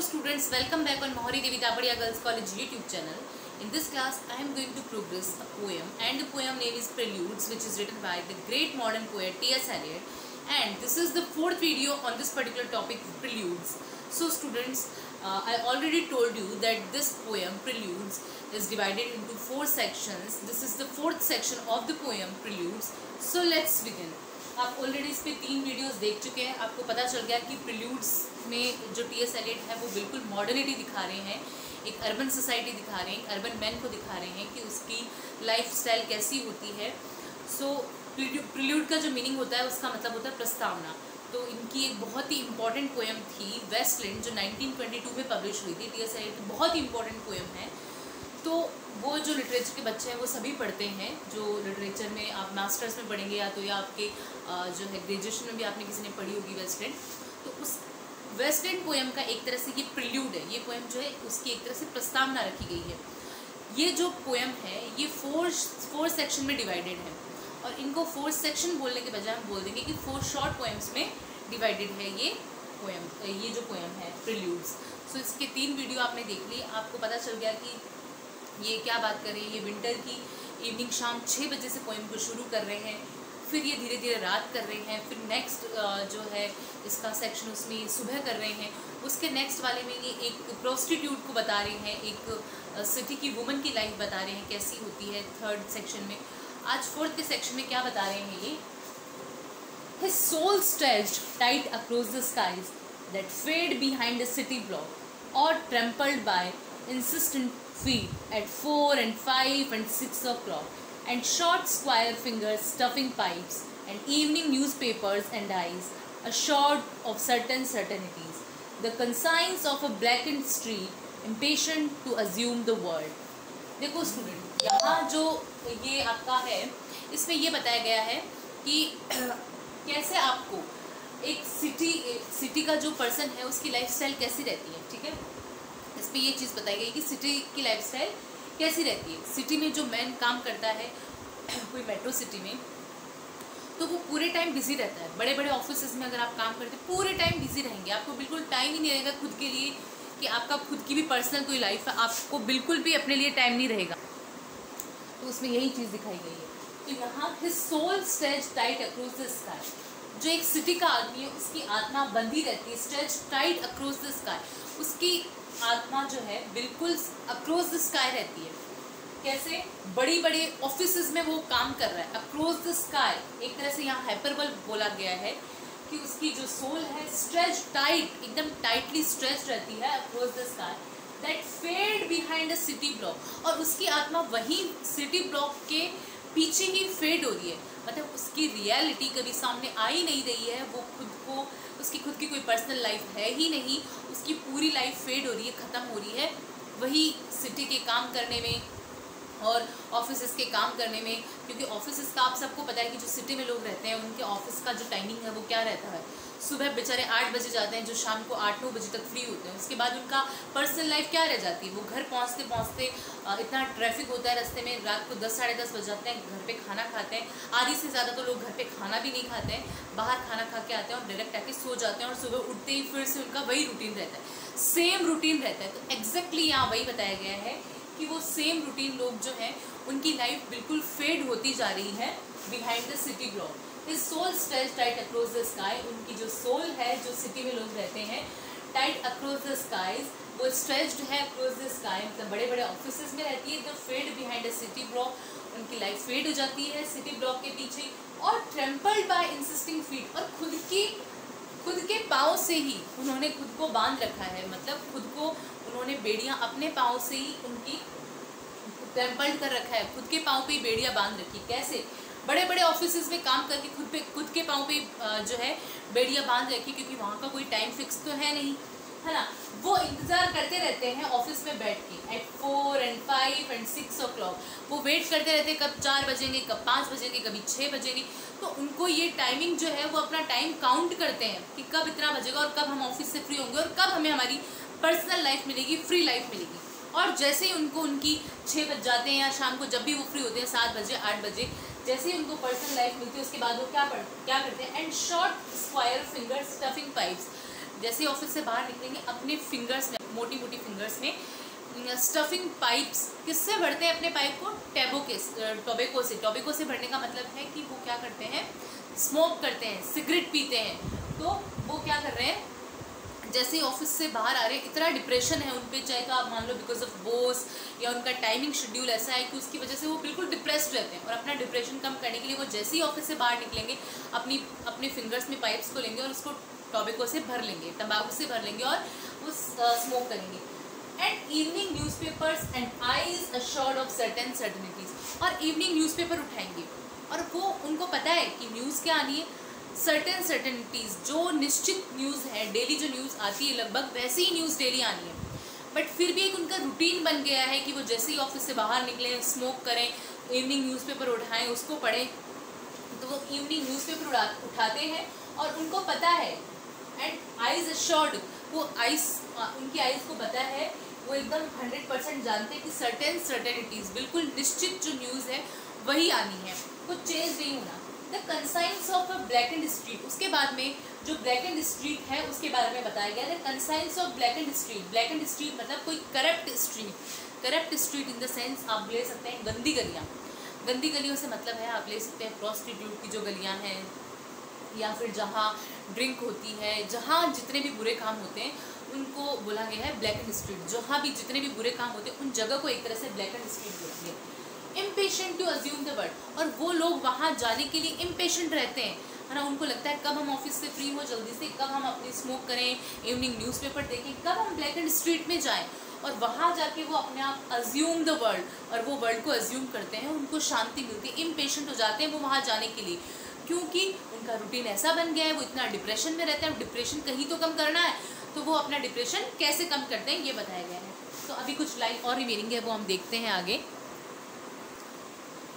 students, welcome back on Mohari Devi Tapadia Girls College YouTube channel. In this class, I am going to progress a poem, and the poem name is Preludes, which is written by the great modern poet T.S. Eliot. And this is the fourth video on this particular topic, Preludes. So students, I already told you that this poem, Preludes, is divided into four sections. This is the fourth section of the poem, Preludes. So let's begin. आप already इस पे 3 videos देख चुके हैं. आपको पता चल गया कि प्रिल्यूड्स में जो टी.एस. एलियट है वो बिल्कुल मॉडर्निटी दिखा रहे हैं, एक अर्बन सोसाइटी दिखा रहे हैं, एक अर्बन मैन को दिखा रहे हैं कि उसकी लाइफ स्टाइल कैसी होती है. सो प्रिल्यूड का जो मीनिंग होता है उसका मतलब होता है प्रस्तावना. तो इनकी एक बहुत ही इंपॉर्टेंट पोएम थी वेस्टलैंड, जो 1922 में पब्लिश हुई थी. टी.एस. एलियट की बहुत ही इंपॉर्टेंट पोएम है. तो वो जो लिटरेचर के बच्चे हैं वो सभी पढ़ते हैं. जो लिटरेचर में आप मास्टर्स में पढ़ेंगे या तो या आपके जो है ग्रेजुएशन में भी आपने किसी ने पढ़ी होगी वेस्टलैंड. तो उस वेस्टलैंड पोएम का एक तरह से ये प्रिल्यूड है. ये पोएम जो है उसकी एक तरह से प्रस्तावना रखी गई है. ये जो पोएम है ये फोर सेक्शन में डिवाइडेड है, और इनको 4 सेक्शन बोलने के बजाय हम बोल देंगे कि 4 शॉर्ट पोएम्स में डिवाइडेड है ये पोएम. ये जो पोएम है प्रिल्यूड्स. सो इसके 3 वीडियो आपने देख ली. आपको पता चल गया कि ये क्या बात कर रहे हैं. ये विंटर की इवनिंग शाम 6 बजे से पोएम को शुरू कर रहे हैं, फिर ये धीरे धीरे रात कर रहे हैं, फिर नेक्स्ट जो है इसका सेक्शन उसमें सुबह कर रहे हैं. उसके नेक्स्ट वाले में ये एक प्रोस्टिट्यूट को बता रहे हैं, एक सिटी की वुमन की लाइफ बता रहे हैं कैसी होती है. थर्ड सेक्शन में. आज फोर्थ के सेक्शन में क्या बता रहे हैं ये. His soul stretched tight across the skies that fade behind the city block, or trampled by insistent feet at 4 and 5 and 6 o'clock, and short square fingers stuffing pipes, and evening newspapers and eyes assured of certain certainties, the conscience of a blackened street, impatient to assume the world. देखो student, यहाँ जो ये आपका है इसमें ये बताया गया है कि कैसे आपको एक सिटी का जो पर्सन है उसकी लाइफस्टाइल कैसी रहती है. ठीक है, इस पर ये चीज़ बताई गई कि सिटी की लाइफस्टाइल कैसी रहती है. सिटी में जो मैन काम करता है कोई मेट्रो सिटी में, तो वो पूरे टाइम बिजी रहता है. बड़े बड़े ऑफिस में अगर आप काम करते हैं पूरे टाइम बिजी रहेंगे. आपको बिल्कुल टाइम ही नहीं रहेगा खुद के लिए, कि आपका खुद की भी पर्सनल कोई लाइफ है, आपको बिल्कुल भी अपने लिए टाइम नहीं रहेगा. तो उसमें यही चीज़ दिखाई गई है. तो यहाँ his soul stretched tight across the sky. जो एक सिटी का आदमी है उसकी आत्मा बंधी रहती है, stretched tight across the sky. उसकी आत्मा जो है बिल्कुल अक्रॉस द स्काई रहती है. कैसे? बड़ी बड़े ऑफिसेज में वो काम कर रहा है. अक्रॉस द स्काई एक तरह से यहाँ हाइपरबल बोला गया है कि उसकी जो सोल है स्ट्रेच टाइट, एकदम टाइटली स्ट्रेच रहती है across the sky that fade behind the city block. और उसकी आत्मा वही सिटी ब्लॉक के पीछे ही फेड हो रही है. मतलब उसकी रियलिटी कभी सामने आ ही नहीं रही है. वो खुद को, उसकी खुद की कोई पर्सनल लाइफ है ही नहीं. उसकी पूरी लाइफ फेड हो रही है, ख़त्म हो रही है वही सिटी के काम करने में और ऑफिस के काम करने में. क्योंकि ऑफिस का आप सबको पता है कि जो सिटी में लोग रहते हैं उनके ऑफिस का जो टाइमिंग है वो क्या रहता है. सुबह बेचारे 8 बजे जाते हैं, जो शाम को 8-9 बजे तक फ्री होते हैं. उसके बाद उनका पर्सनल लाइफ क्या रह जाती है. वो घर पहुंचते पहुंचते इतना ट्रैफिक होता है रास्ते में, रात को 10-10:30 बज जाते हैं. घर पे खाना खाते हैं. आधी से ज़्यादा तो लोग घर पे खाना भी नहीं खाते हैं, बाहर खाना खा के आते हैं और डायरेक्ट आके सो जाते हैं. और सुबह उठते ही फिर से उनका वही रूटीन रहता है, सेम रूटीन रहता है. तो एग्जैक्टली यहाँ वही बताया गया है कि वो सेम रूटीन लोग जो हैं उनकी लाइफ बिल्कुल फेड होती जा रही है behind the city block. His soul stretched tight across the sky. उनकी जो सोल है, जो सिटी में लोग रहते हैं, टाइट अक्रॉस द स्काईज, वो स्ट्रेच्ड है अक्रॉस द स्काई. मतलब बड़े बड़े ऑफिसेज में रहती है. The fade behind the city block, उनकी लाइफ फेड हो जाती है सिटी ब्लॉक के पीछे. और ट्रेम्पल्ड बाय इंसिस्टिंग फीट, और खुद के पाँव से ही उन्होंने खुद को बांध रखा है. मतलब खुद को उन्होंने बेड़ियाँ अपने पाँव से ही उनकी ट्रेम्पल्ड कर रखा है. खुद के पाँव पे ही बेड़ियाँ बांध रखी. कैसे? बड़े बड़े ऑफिसेज में काम करके खुद के पाँव पे जो है बेड़ियाँ बांध रखी, क्योंकि वहाँ का कोई टाइम फिक्स तो है नहीं, है ना. वो इंतज़ार करते रहते हैं ऑफिस में बैठ के एट 4 and 5 and 6 o'clock. वो वेट करते रहते हैं कब 4 बजेंगे, कब 5 बजेंगे, कभी 6 बजेंगे. तो उनको ये टाइमिंग जो है वो अपना टाइम काउंट करते हैं कि कब इतना बजेगा और कब हम ऑफिस से फ्री होंगे और कब हमें हमारी पर्सनल लाइफ मिलेगी, फ्री लाइफ मिलेगी. और जैसे ही उनको उनकी 6 बज जाते हैं या शाम को जब भी वो फ्री होते हैं 7 बजे 8 बजे, जैसे ही उनको पर्सनल लाइफ मिलती है उसके बाद वो क्या करते हैं. And short square finger stuffing pipes, जैसे ऑफिस से बाहर निकलेंगे अपने फिंगर्स में, मोटी मोटी फिंगर्स में स्टफिंग पाइप्स, किससे भरते हैं अपने पाइप को? टोबैको से। टोबैको से भरने का मतलब है कि वो क्या करते हैं, स्मोक करते हैं, सिगरेट पीते हैं। तो वो क्या कर रहे हैं, जैसे ही ऑफिस से बाहर आ रहे हैं, इतना डिप्रेशन है उन पे, चाहे तो आप मान लो बिकॉज ऑफ बॉस या उनका टाइमिंग शेड्यूल ऐसा है कि उसकी वजह से वो बिल्कुल डिप्रेस्ड रहते हैं। और अपना डिप्रेशन कम करने के लिए वो जैसे ही ऑफिस से बाहर निकलेंगे अपने फिंगर्स में पाइप्स को लेंगे और उसको टोबैको से भर लेंगे, तंबाकू से भर लेंगे और वो स्मोक करेंगे। And evening newspapers and eyes assured of certainties, और इवनिंग न्यूज़पेपर उठाएंगे और वो उनको पता है कि न्यूज़ क्या आनी है, सर्टेनिटीज, जो निश्चित न्यूज़ है, डेली जो न्यूज़ आती है लगभग वैसी ही न्यूज़ डेली आनी है। बट फिर भी एक उनका रूटीन बन गया है कि वो जैसे ही ऑफिस से बाहर निकलें, स्मोक करें, इवनिंग न्यूज़पेपर उठाएं, उसको पढ़ें। तो वो इवनिंग न्यूज़पेपर उठाते हैं और उनको पता है, एंड आइज अश्योर्ड, वो उनकी आइज को पता है, वो एकदम 100% जानते हैं कि सर्टेनिटीज, बिल्कुल निश्चित जो न्यूज़ है वही आनी है, कुछ चेंज नहीं होना। The conscience of a black and street, उसके बाद में जो ब्लैक एंड स्ट्रीट है उसके बारे में बताया गया है। The conscience of black and street, black and street मतलब कोई corrupt street in the sense आप ले सकते हैं गंदी गलियाँ। गंदी गलियों से मतलब है आप ले सकते हैं प्रॉस्टिट्यूट की जो गलियाँ हैं, या फिर जहाँ ड्रिंक होती है, जहाँ जितने भी बुरे काम होते हैं उनको बोला गया है ब्लैक एंड स्ट्रीट। जहाँ भी जितने भी बुरे काम होते हैं उन जगह को एक तरह से ब्लैक एंड स्ट्रीट बोला गया। Impatient to assume the word, और वो लोग वहाँ जाने के लिए इम्पेशेंट रहते हैं, है ना। उनको लगता है कब हम ऑफिस से फ्री हो जल्दी से, कब हम अपनी स्मोक करें, इवनिंग न्यूज़पेपर देखें, कब हम ब्लैक एंड स्ट्रीट में जाएं और वहाँ जाके वो अपने आप अज्यूम द वर्ल्ड, और वो वर्ल्ड को अज्यूम करते हैं, उनको शांति मिलती है, इम्पेशेंट हो जाते हैं वो वहाँ जाने के लिए, क्योंकि उनका रूटीन ऐसा बन गया है, वो इतना डिप्रेशन में रहते हैं। डिप्रेशन कहीं तो कम करना है, तो वो अपना डिप्रेशन कैसे कम करते हैं ये बताया गया है। तो अभी कुछ लाइन और रिमेनिंग है, वो हम देखते हैं आगे।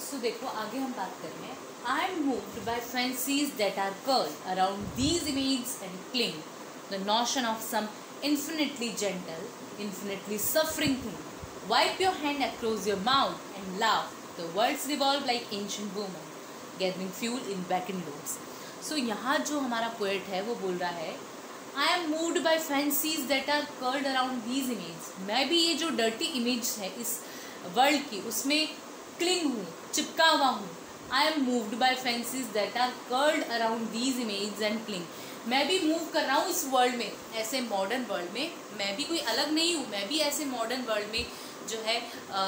सो देखो आगे हम बात कर रहे हैं, I am moved by fancies that are curled around these images and cling the notion of some infinitely gentle, infinitely suffering thing. Wipe your hand across your mouth and laugh. The worlds revolve like ancient women, gathering fuel in vacant loops. So यहाँ जो हमारा poet है वो बोल रहा है, I am moved by fancies that are curled around these images. मैं भी ये जो डर्टी इमेज है इस वर्ल्ड की उसमें क्लिंग हूँ, चिपका हुआ हूँ। I am moved by fancies that are curled around these images and cling. मैं भी मूव कर रहा हूँ इस वर्ल्ड में, ऐसे मॉडर्न वर्ल्ड में। मैं भी कोई अलग नहीं हूँ, मैं भी ऐसे मॉडर्न वर्ल्ड में जो है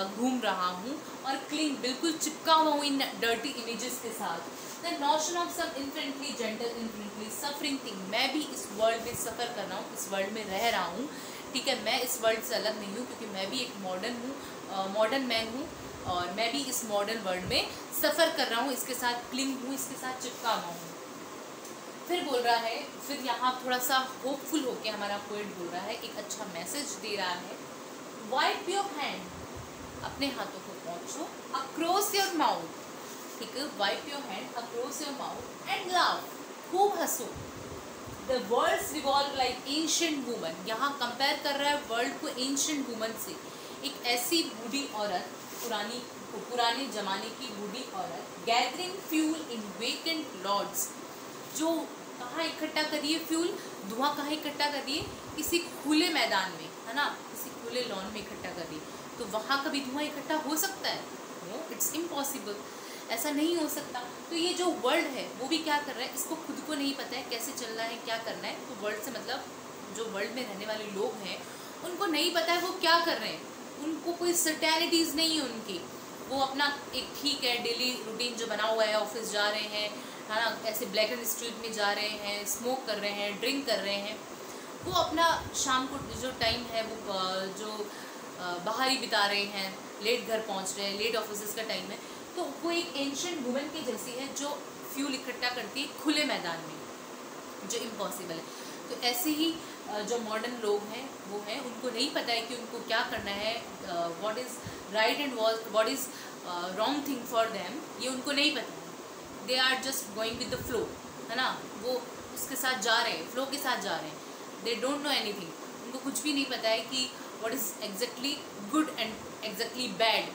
घूम रहा हूँ और क्लिंग, बिल्कुल चिपका हुआ हूँ इन डर्टी इमेजेस के साथ। The notion of some infinitely gentle infinitely suffering thing, मैं भी इस वर्ल्ड में सफ़र कर रहा हूँ, इस वर्ल्ड में रह रहा हूँ, ठीक है। मैं इस वर्ल्ड से अलग नहीं हूँ क्योंकि मैं भी एक मॉडर्न मैन हूँ और मैं भी इस मॉडर्न वर्ल्ड में सफ़र कर रहा हूँ, इसके साथ क्लिंग हूँ, इसके साथ चिपका हुआ हूँ। फिर बोल रहा है, फिर यहाँ थोड़ा सा होपफुल होके हमारा पोएट बोल रहा है, एक अच्छा मैसेज दे रहा है। वाइप योर हैंड, अपने हाथों को पोंछो, अक्रॉस योर माउथ, ठीक है। Wipe your hand across your mouth and laugh, खूब हंसो। The world's revolve like ancient woman, यहाँ कंपेयर कर रहा है वर्ल्ड को एंशिएंट वुमन से, एक ऐसी बूढ़ी औरत, पुराने जमाने की बूढ़ी औरत, gathering fuel in vacant Lord's, जो कहाँ इकट्ठा करिए फ्यूल, धुआं कहाँ इकट्ठा करिए, किसी खुले मैदान में, है ना, किसी खुले लॉन में इकट्ठा करिए। तो वहाँ कभी धुआं इकट्ठा हो सकता है? नो, इट्स इम्पॉसिबल, ऐसा नहीं हो सकता। तो ये जो वर्ल्ड है वो भी क्या कर रहा है, इसको खुद को नहीं पता है कैसे चलना है, क्या करना है। तो वर्ल्ड से मतलब जो वर्ल्ड में रहने वाले लोग हैं उनको नहीं पता है वो क्या कर रहे हैं, उनको कोई सर्टेनिटीज़ नहीं है उनकी। वो अपना एक ठीक है डेली रूटीन जो बना हुआ है, ऑफिस जा रहे हैं, है ना, ऐसे ब्लैक एंड स्ट्रीट में जा रहे हैं, स्मोक कर रहे हैं, ड्रिंक कर रहे हैं, वो अपना शाम को जो टाइम है वो जो बाहर ही बिता रहे हैं, लेट घर पहुंच रहे हैं, लेट ऑफिस का टाइम है। तो वो एक एंशिएंट वुमन की जैसी है जो फ्यूल इकट्ठा करती है खुले मैदान में, जो इम्पॉसिबल है। तो ऐसे ही जो मॉडर्न लोग हैं वो हैं, उनको नहीं पता है कि उनको क्या करना है, what is right and what is wrong thing for them, ये उनको नहीं पता है। They are just going with the flow, है ना, वो उसके साथ जा रहे हैं, फ्लो के साथ जा रहे हैं। दे डोंट नो एनीथिंग, उनको कुछ भी नहीं पता है कि what is exactly good and exactly bad,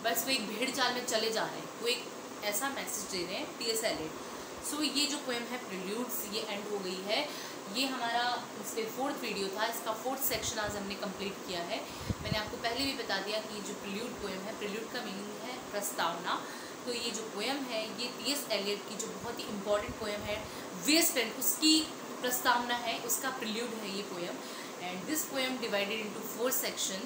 बस वो एक भेड़ चाल में चले जा रहे हैं। वो एक ऐसा मैसेज दे रहे हैं टी.एस. एलियट। सो ये जो पोएम है प्रिल्यूड्स, ये एंड हो गई है। ये हमारा इसके 4th वीडियो था, इसका 4th सेक्शन आज हमने कंप्लीट किया है। मैंने आपको पहले भी बता दिया कि जो प्रिल्यूड पोएम है, प्रिल्यूड का मीनिंग है प्रस्तावना। तो ये जो पोएम है ये टी.एस. एलियट की जो बहुत ही इम्पॉर्टेंट पोएम है वेस्ट एंड, उसकी प्रस्तावना है, उसका प्रिल्यूड है ये poem. And this poem divided into 4 section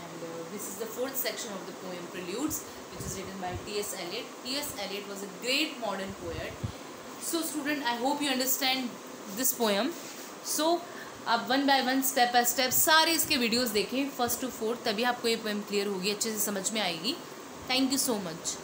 and this is the 4th section of the poem Preludes, which is written by T.S. Eliot. T.S. Eliot was a great modern poet. So student, I hope you understand this poem. So आप 1 by 1 step by step सारे इसके videos देखें 1st to 4th, तभी आपको ये poem clear होगी, अच्छे से समझ में आएगी। Thank you so much.